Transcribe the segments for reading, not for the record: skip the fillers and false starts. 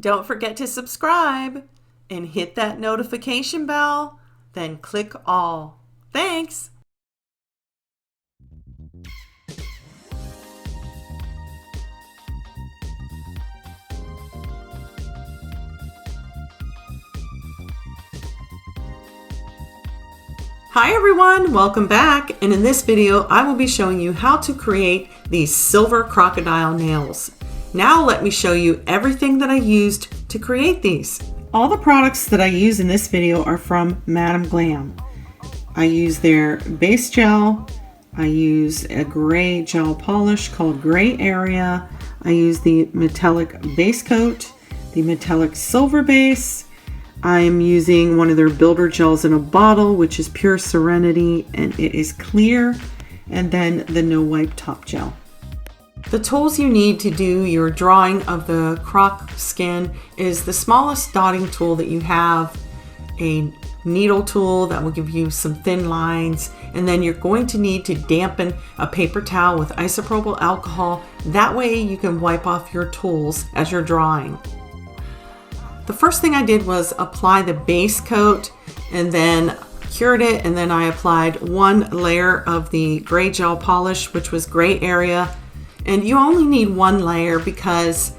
Don't forget to subscribe and hit that notification bell, then click all. Thanks! Hi everyone, welcome back, and in this video I will be showing you how to create these silver crocodile nails. Now let me show you everything that I used to create these. All the products that I use in this video are from Madam Glam. I use their base gel, I use a gray gel polish called Gray Area, I use the metallic base coat, the metallic silver base, I am using one of their builder gels in a bottle, which is Pure Serenity, and it is clear, and then the no wipe top gel. The tools you need to do your drawing of the croc skin is the smallest dotting tool that you have, a needle tool that will give you some thin lines, and then you're going to need to dampen a paper towel with isopropyl alcohol. That way you can wipe off your tools as you're drawing. The first thing I did was apply the base coat and then cured it, and then I applied one layer of the gray gel polish, which was Gray Area. And you only need one layer because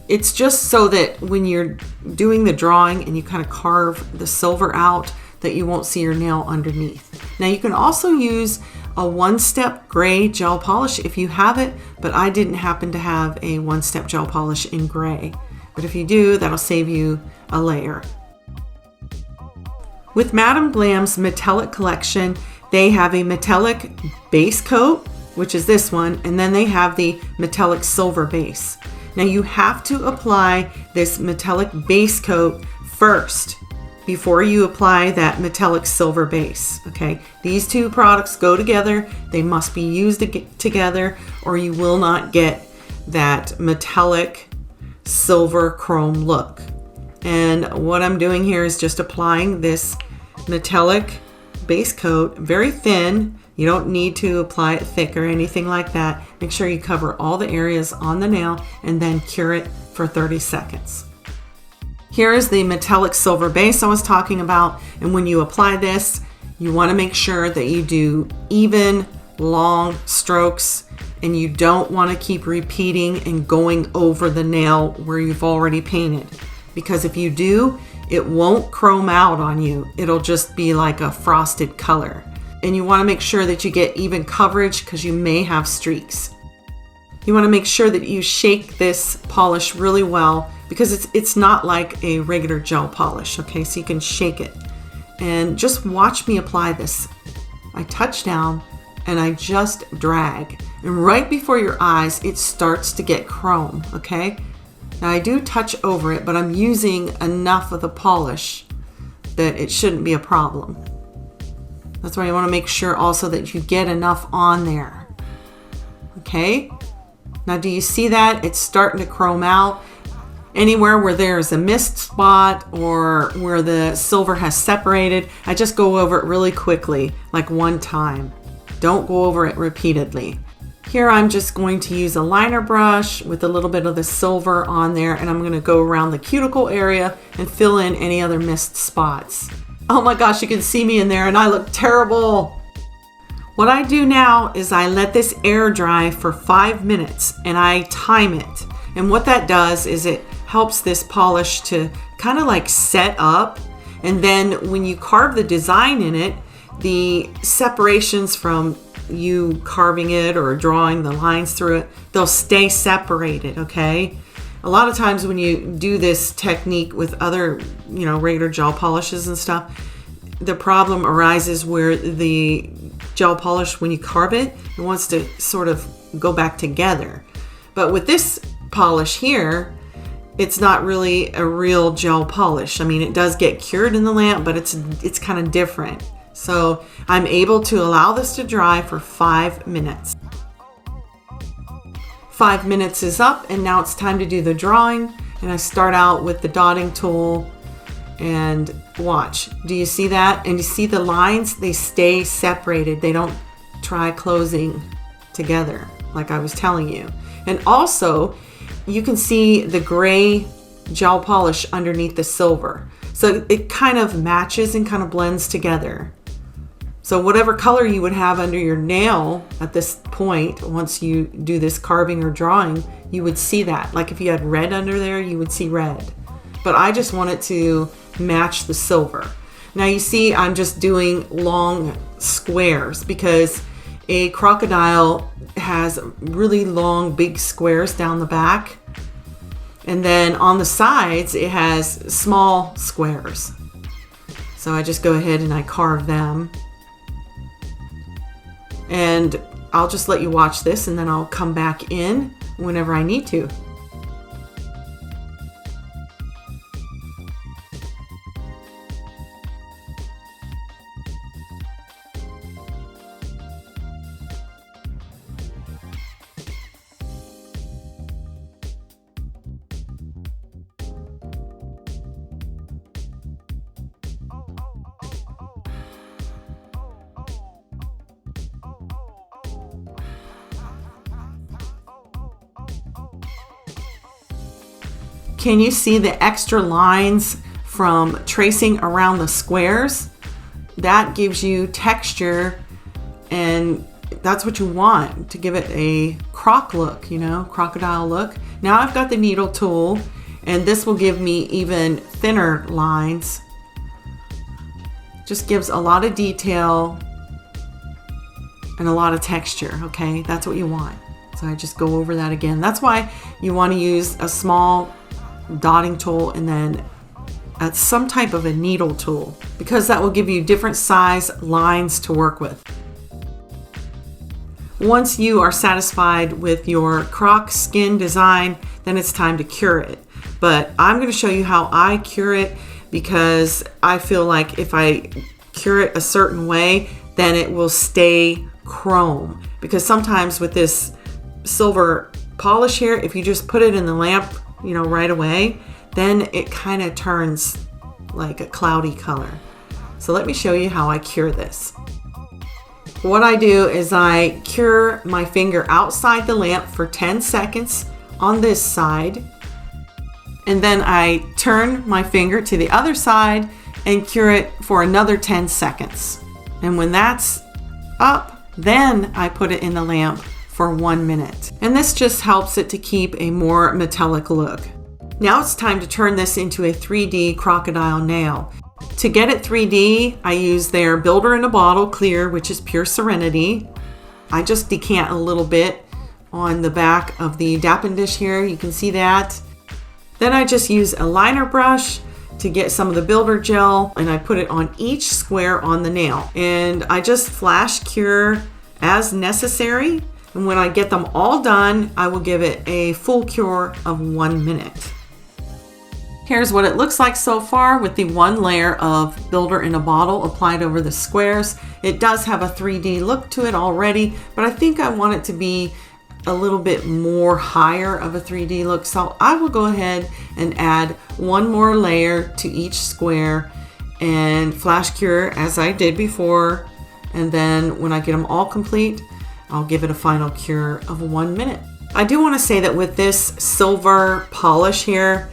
it's just so that when you're doing the drawing and you kind of carve the silver out, that you won't see your nail underneath. Now you can also use a one-step gray gel polish if you have it, but I didn't happen to have a one-step gel polish in gray. But if you do, that'll save you a layer. With Madam Glam's metallic collection, they have a metallic base coat, which is this one, and then they have the metallic silver base. Now you have to apply this metallic base coat first before you apply that metallic silver base, okay? These two products go together. They must be used together or you will not get that metallic silver chrome look. And what I'm doing here is just applying this metallic base coat very thin. You don't need to apply it thick or anything like that. Make sure you cover all the areas on the nail and then cure it for 30 seconds. Here is the metallic silver base I was talking about, and when you apply this, you want to make sure that you do even, long strokes, and you don't want to keep repeating and going over the nail where you've already painted, because if you do, it won't chrome out on you. It'll just be like a frosted color. And you want to make sure that you get even coverage because you may have streaks. You want to make sure that you shake this polish really well because it's not like a regular gel polish, okay? So you can shake it. And just watch me apply this. I touch down and I just drag. And right before your eyes, it starts to get chrome, okay? Now I do touch over it, but I'm using enough of the polish that it shouldn't be a problem. That's why you want to make sure also that you get enough on there. Okay? Now do you see that? It's starting to chrome out. Anywhere where there's a mist spot or where the silver has separated, I just go over it really quickly, like one time. Don't go over it repeatedly. Here I'm just going to use a liner brush with a little bit of the silver on there, and I'm going to go around the cuticle area and fill in any other missed spots. Oh my gosh, you can see me in there and I look terrible. What I do now is I let this air dry for 5 minutes and I time it. And what that does is it helps this polish to kind of like set up. And then when you carve the design in it, the separations from you carving it or drawing the lines through it, they'll stay separated, okay? A lot of times when you do this technique with other, regular gel polishes and stuff, the problem arises where the gel polish, when you carve it, it wants to sort of go back together. But with this polish here, it's not really a real gel polish. I mean, it does get cured in the lamp, but it's kind of different. So I'm able to allow this to dry for 5 minutes. 5 minutes is up and now it's time to do the drawing. And I start out with the dotting tool and watch. Do you see that? And you see the lines, they stay separated. They don't try closing together like I was telling you. And also you can see the gray gel polish underneath the silver. So it kind of matches and kind of blends together. So whatever color you would have under your nail at this point, once you do this carving or drawing, you would see that. Like if you had red under there, you would see red. But I just want it to match the silver. Now you see I'm just doing long squares because a crocodile has really long, big squares down the back. And then on the sides, it has small squares. So I just go ahead and I carve them. And I'll just let you watch this and then I'll come back in whenever I need to. Can you see the extra lines from tracing around the squares? That gives you texture, and that's what you want to give it a croc look, you know, crocodile look. Now I've got the needle tool, and this will give me even thinner lines. Just gives a lot of detail and a lot of texture, okay? That's what you want. So I just go over that again. That's why you want to use a small dotting tool and then some type of a needle tool, because that will give you different size lines to work with. Once you are satisfied with your croc skin design, then it's time to cure it. But I'm going to show you how I cure it, because I feel like if I cure it a certain way, then it will stay chrome. Because sometimes with this silver polish here, if you just put it in the lamp, you know, right away, then it kind of turns like a cloudy color. So let me show you how I cure this. What I do is I cure my finger outside the lamp for 10 seconds on this side, and then I turn my finger to the other side and cure it for another 10 seconds. And when that's up, then I put it in the lamp for 1 minute. And this just helps it to keep a more metallic look. Now it's time to turn this into a 3D crocodile nail. To get it 3D, I use their Builder in a Bottle Clear, which is pure serenity. I just decant a little bit on the back of the dapping dish here. You can see that. Then I just use a liner brush to get some of the builder gel, and I put it on each square on the nail. And I just flash cure as necessary. And when I get them all done, I will give it a full cure of 1 minute. Here's what it looks like so far with the one layer of Builder in a Bottle applied over the squares. It does have a 3D look to it already, but I think I want it to be a little bit more higher of a 3D look. So I will go ahead and add one more layer to each square and flash cure as I did before. And then when I get them all complete, I'll give it a final cure of 1 minute. I do want to say that with this silver polish here,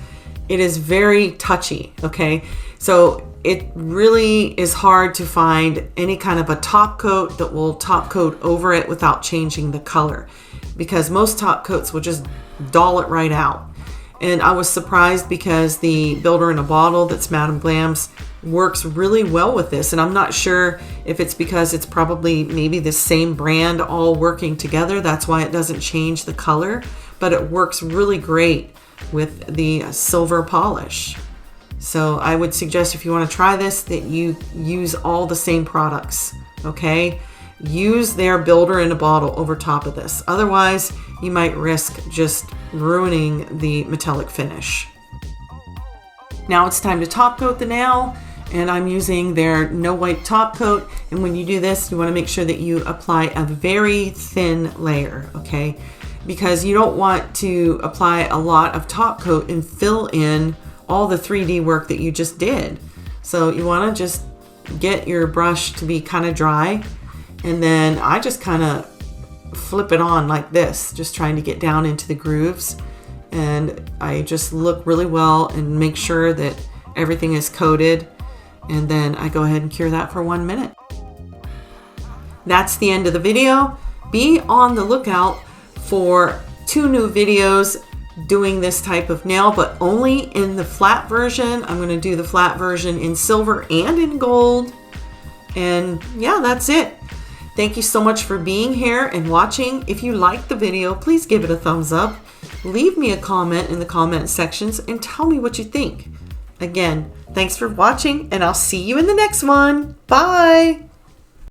it is very touchy, okay? So it really is hard to find any kind of a top coat that will top coat over it without changing the color, because most top coats will just dull it right out. And I was surprised because the Builder in a Bottle that's Madame Glam's works really well with this. And I'm not sure if it's because it's probably maybe the same brand all working together. That's why it doesn't change the color, but it works really great with the silver polish. So I would suggest, if you want to try this, that you use all the same products, okay? Use their Builder in a Bottle over top of this. Otherwise, you might risk just ruining the metallic finish. Now it's time to top coat the nail, and I'm using their No Wipe top coat. And when you do this, you want to make sure that you apply a very thin layer, okay? Because you don't want to apply a lot of top coat and fill in all the 3D work that you just did. So you want to just get your brush to be kind of dry, and then I just kind of flip it on like this, just trying to get down into the grooves and I just look really well and make sure that everything is coated, and then I go ahead and cure that for 1 minute. That's the end of the video. Be on the lookout for 2 new videos doing this type of nail, but only in the flat version. I'm going to do the flat version in silver and in gold. And yeah, that's it. Thank you so much for being here and watching. If you liked the video, please give it a thumbs up. Leave me a comment in the comment sections and tell me what you think. Again, thanks for watching, and I'll see you in the next one. Bye.